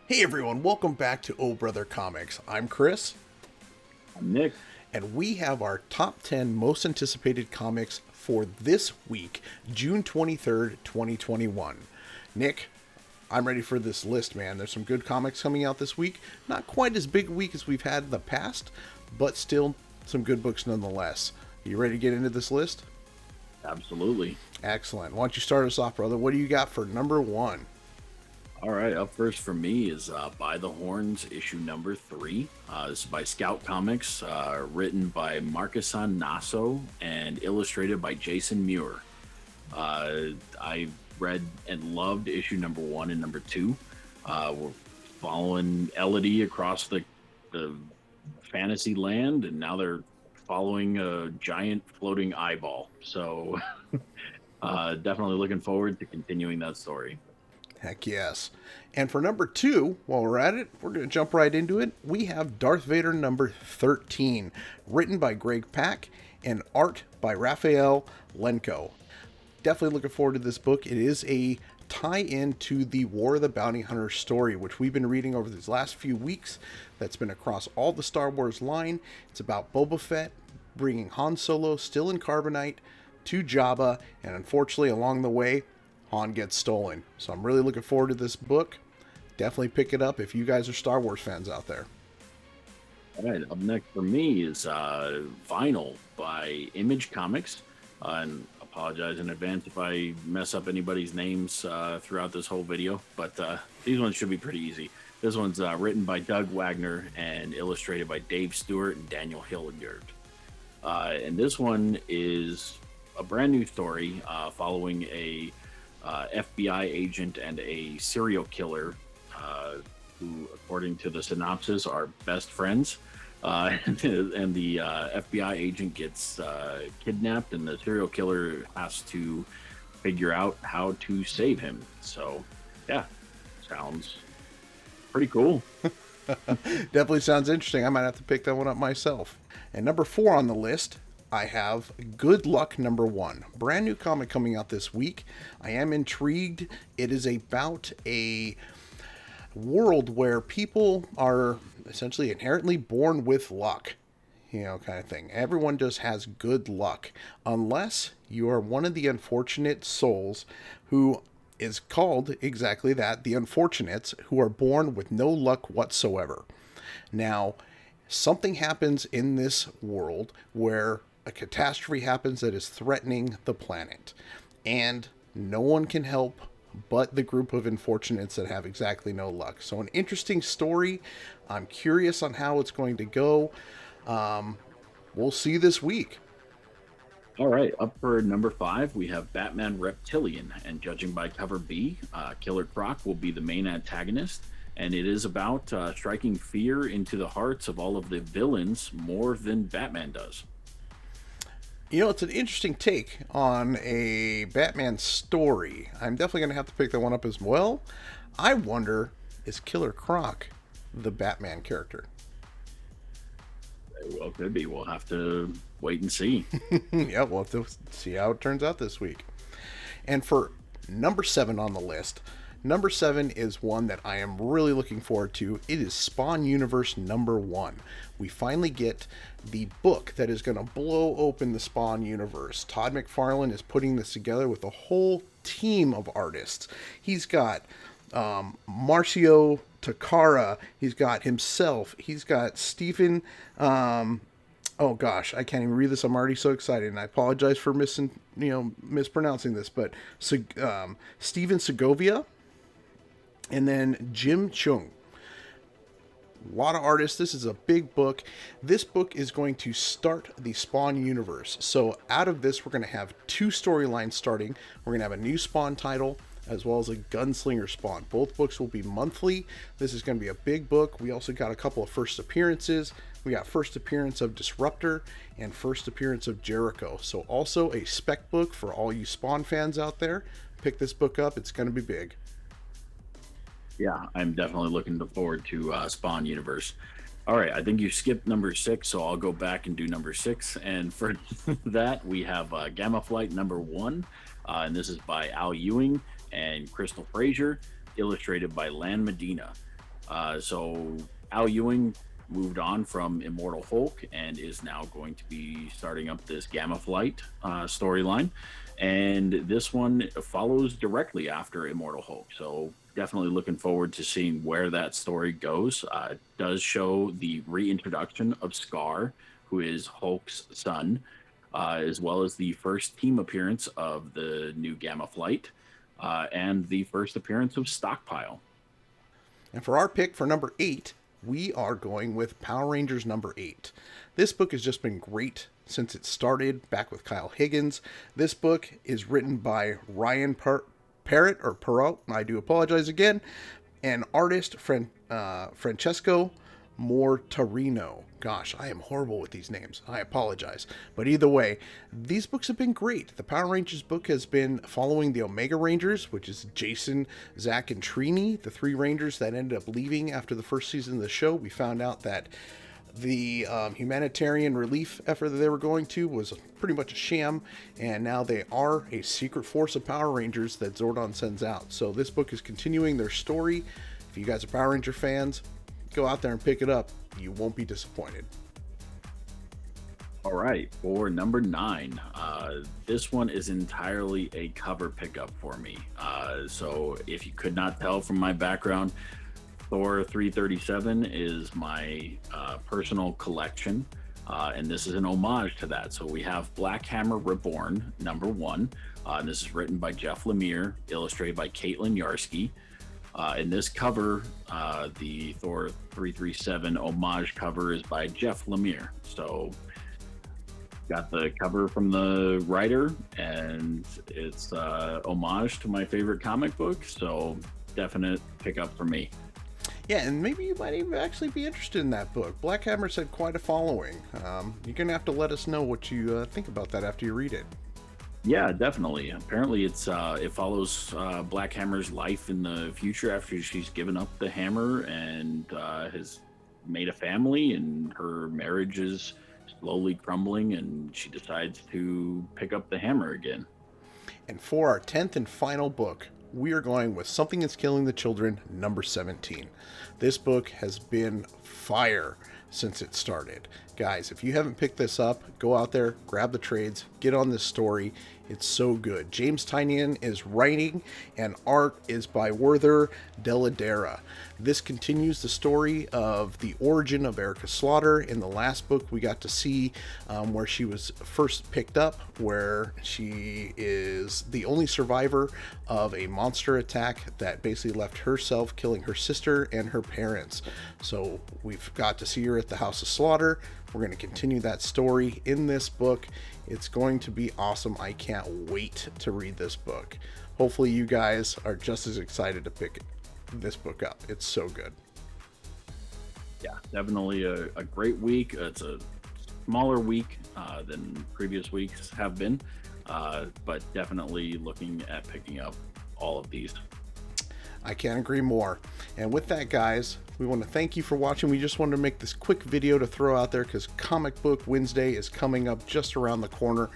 Hey everyone, welcome back to Oh Brother Comics. I'm Chris, I'm Nick. and we have our top 10 most anticipated comics for this week, June 23rd, 2021. Nick, I'm ready for this list, man. There's some good comics coming out this week. Not quite as big a week as we've had in the past, but still some good books nonetheless. You ready to get into this list? Absolutely. Excellent. Why don't you start us off, brother? What do you got for number one? All right, up first for me is By the Horns, issue number 3. This is by Scout Comics, written by Marcuson Nasso and illustrated by Jason Muir. I read and loved issue number 1 and number 2. We're following Elodie across the fantasy land, and now they're following a giant floating eyeball. So definitely looking forward to continuing that story. Heck yes. And for number two, while we're at it, we're going to jump right into it. We have Darth Vader number 13, written by Greg Pak and art by Raphael Lenko. Definitely looking forward to this book. It is a tie-in to the War of the Bounty Hunter story, which we've been reading over these last few weeks. That's been across all the Star Wars line. It's about Boba Fett bringing Han Solo, still in carbonite, to Jabba, and unfortunately along the way, Han gets stolen. So I'm really looking forward to this book. Definitely pick it up if you guys are Star Wars fans out there. All right, up next for me is Vinyl by Image Comics. And apologize in advance if I mess up anybody's names throughout this whole video, but these ones should be pretty easy. This one's written by Doug Wagner and illustrated by Dave Stewart and Daniel Hilliard. And this one is a brand new story following a FBI agent and a serial killer who, according to the synopsis, are best friends. And the FBI agent gets kidnapped, and the serial killer has to figure out how to save him. So, yeah, sounds pretty cool. Definitely sounds interesting. I might have to pick that one up myself. And number 4 on the list, I have Good Luck number 1. Brand new comic coming out this week. I am intrigued. It is about a world where people are essentially inherently born with luck, kind of thing. Everyone just has good luck, unless you are one of the unfortunate souls who is called exactly that, the unfortunates, who are born with no luck whatsoever. Now, something happens in this world where a catastrophe happens that is threatening the planet, and no one can help but the group of unfortunates that have exactly no luck. So an interesting story. I'm curious on how it's going to go. We'll see this week. All right, up for number 5, we have Batman Reptilian, and judging by cover B, Killer Croc will be the main antagonist, and it is about striking fear into the hearts of all of the villains more than Batman does. It's an interesting take on a Batman story. I'm definitely going to have to pick that one up as well. I wonder, is Killer Croc the Batman character? Well, could be. We'll have to wait and see. Yeah, we'll have to see how it turns out this week. And for number 7 on the list, number 7 is one that I am really looking forward to. It is Spawn Universe number 1. We finally get the book that is going to blow open the Spawn universe. Todd McFarlane is putting this together with a whole team of artists. He's got Marcio Takara. He's got himself. He's got Stephen. Oh gosh, I can't even read this. I'm already so excited, and I apologize for mispronouncing this. But Steven Segovia, and then Jim Chung. A lot of artists. This is a big book. This book is going to start the Spawn universe. So out of this, we're going to have 2 storylines starting. We're going to have a new Spawn title as well as a Gunslinger Spawn. Both books will be monthly. This is going to be a big book. We also got a couple of first appearances. We got first appearance of Disruptor and first appearance of Jericho. So also a spec book for all you Spawn fans out there. Pick this book up. It's going to be big. Yeah, I'm definitely looking forward to Spawn Universe. All right, I think you skipped number 6, so I'll go back and do number 6. And for that, we have Gamma Flight number 1, and this is by Al Ewing and Crystal Frazier, illustrated by Lan Medina. So Al Ewing moved on from Immortal Hulk and is now going to be starting up this Gamma Flight storyline. And this one follows directly after Immortal Hulk. So definitely looking forward to seeing where that story goes. It does show the reintroduction of Scar, who is Hulk's son, as well as the first team appearance of the new Gamma Flight, and the first appearance of Stockpile. And for our pick for number 8, we are going with Power Rangers number 8. This book has just been great since it started back with Kyle Higgins. This book is written by Ryan Parrott, or Perot, I do apologize again, and artist Francesco Mortarino. Gosh, I am horrible with these names. I apologize. But either way, these books have been great. The Power Rangers book has been following the Omega Rangers, which is Jason, Zach, and Trini, the 3 Rangers that ended up leaving after the first season of the show. We found out that the humanitarian relief effort that they were going to was pretty much a sham, and now they are a secret force of Power Rangers that Zordon sends out. So this book is continuing their story. If you guys are Power Ranger fans, go out there and pick it up. You won't be disappointed. All right, for number 9, this one is entirely a cover pickup for me. So if you could not tell from my background, Thor 337 is my personal collection, and this is an homage to that. So we have Black Hammer Reborn, number 1. And this is written by Jeff Lemire, illustrated by Caitlin Yarsky. In this cover, the Thor 337 homage cover is by Jeff Lemire. So got the cover from the writer, and it's homage to my favorite comic book. So definite pickup for me. Yeah, and maybe you might even actually be interested in that book. Black Hammer's had quite a following. You're going to have to let us know what you think about that after you read it. Yeah, definitely. Apparently, it follows Black Hammer's life in the future after she's given up the hammer and has made a family, and her marriage is slowly crumbling, and she decides to pick up the hammer again. And for our 10th and final book, we are going with Something Is Killing the Children, number 17. This book has been fire since it started. Guys, if you haven't picked this up, go out there, grab the trades, get on this story. It's so good. James Tynion is writing, and art is by Werther Dell'Edera. This continues the story of the origin of Erica Slaughter. In the last book, we got to see where she was first picked up, where she is the only survivor of a monster attack that basically left herself, killing her sister and her parents. So we've got to see her at the House of Slaughter. We're going to continue that story in this book. It's going to be awesome. I can't wait to read this book. Hopefully you guys are just as excited to pick this book up. It's so good. Yeah, definitely a great week. It's a smaller week than previous weeks have been, but definitely looking at picking up all of these. I can't agree more. And with that, guys, we want to thank you for watching. We just wanted to make this quick video to throw out there because Comic Book Wednesday is coming up just around the corner.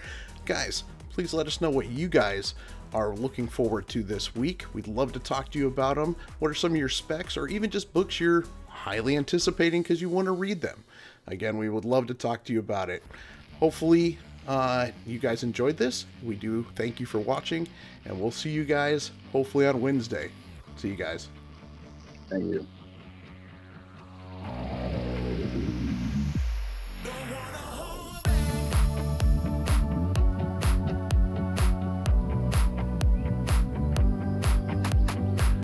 Guys, please let us know what you guys are looking forward to this week. We'd love to talk to you about them. What are some of your specs, or even just books you're highly anticipating because you want to read them? Again, we would love to talk to you about it. Hopefully you guys enjoyed this. We do thank you for watching, and we'll see you guys hopefully on Wednesday. See you guys. Thank you.